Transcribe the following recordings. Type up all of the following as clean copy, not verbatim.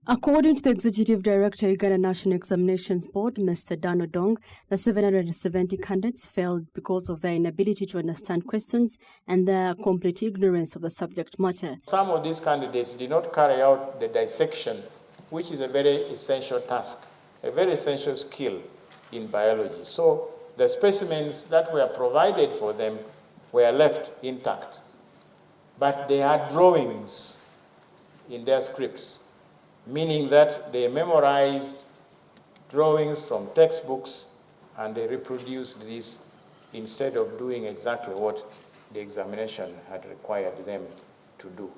According to the Executive Director, Uganda National ExaminationsBoard, Mr. Dan Odong, the 770 candidates failed because of their inability to understand questions and their complete ignorance of the subject matter. Some of these candidates did not carry out the dissection, which is a very essential task, a very essential skill in biology. So the specimens that were provided for them were left intact, but they had drawings in their scripts, meaning that they memorized drawings from textbooks and they reproduced these instead of doing exactly what the examination had required them to do.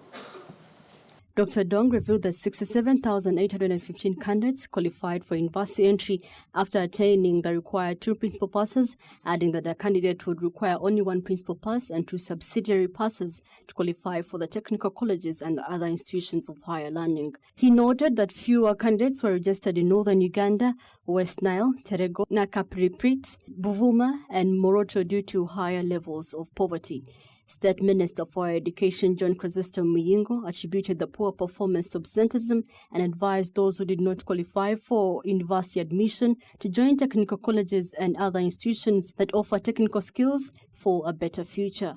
Dr. Dong revealed that 67,815 candidates qualified for university entry after attaining the required 2 principal passes, adding that a candidate would require only 1 principal pass and 2 subsidiary passes to qualify for the technical colleges and other institutions of higher learning. He noted that fewer candidates were registered in northern Uganda, West Nile, Terego, Nakapriprit, Buvuma, and Moroto due to higher levels of poverty. State Minister for Education John C.Muyingo attributed the poor performance to absenteeism and advised those who did not qualify for university admission to join technical colleges and other institutions that offer technical skills for a better future.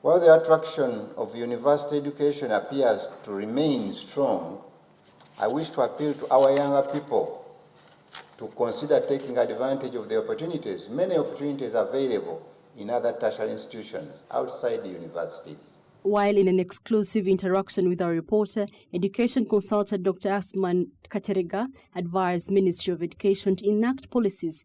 While the attraction of university education appears to remain strong, I wish to appeal to our younger people to consider taking advantage of the opportunities, many opportunities available in other tertiary institutions outside the universities. While in an exclusive interaction with our reporter, Education Consultant Dr. Asman Katerega advised Ministry of Education to enact policies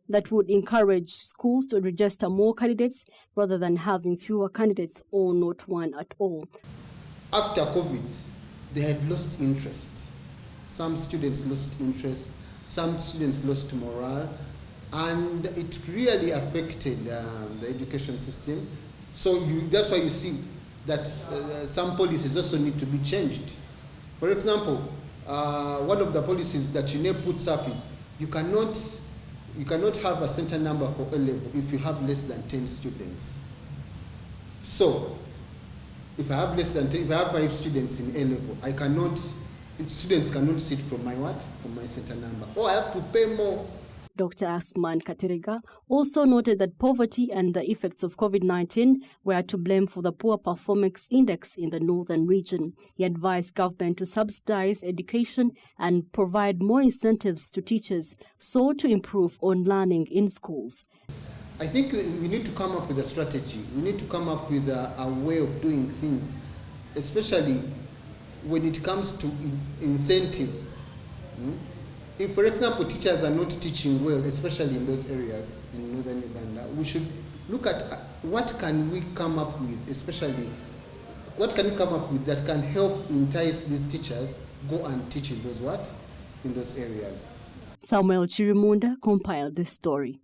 that would encourage schools to register more candidates rather than having fewer candidates or not one at all. After COVID, they had lost interest. Some students lost interest, some students lost morale, and it really affected the education system. So that's why you see that some policies also need to be changed. For example, one of the policies that UNEB puts up is you cannot have a certain number for A level if you have less than 10 students. So if I have less than 10, if I have 5 students in A level, students cannot sit from my what? From my certain number. Or I have to pay more. Dr. Asman Katerega also noted that poverty and the effects of COVID-19 were to blame for the poor performance index in the northern region. He advised government to subsidize education and provide more incentives to teachers so to improve on learning in schools. I think we need to come up with a strategy. We need to come up with a way of doing things, especially when it comes to incentives. If, for example, teachers are not teaching well, especially in those areas in northern Uganda, we should look at what can we come up with, especially what can we come up with that can help entice these teachers go and teach in those areas. Samuel Kirimunda compiled this story.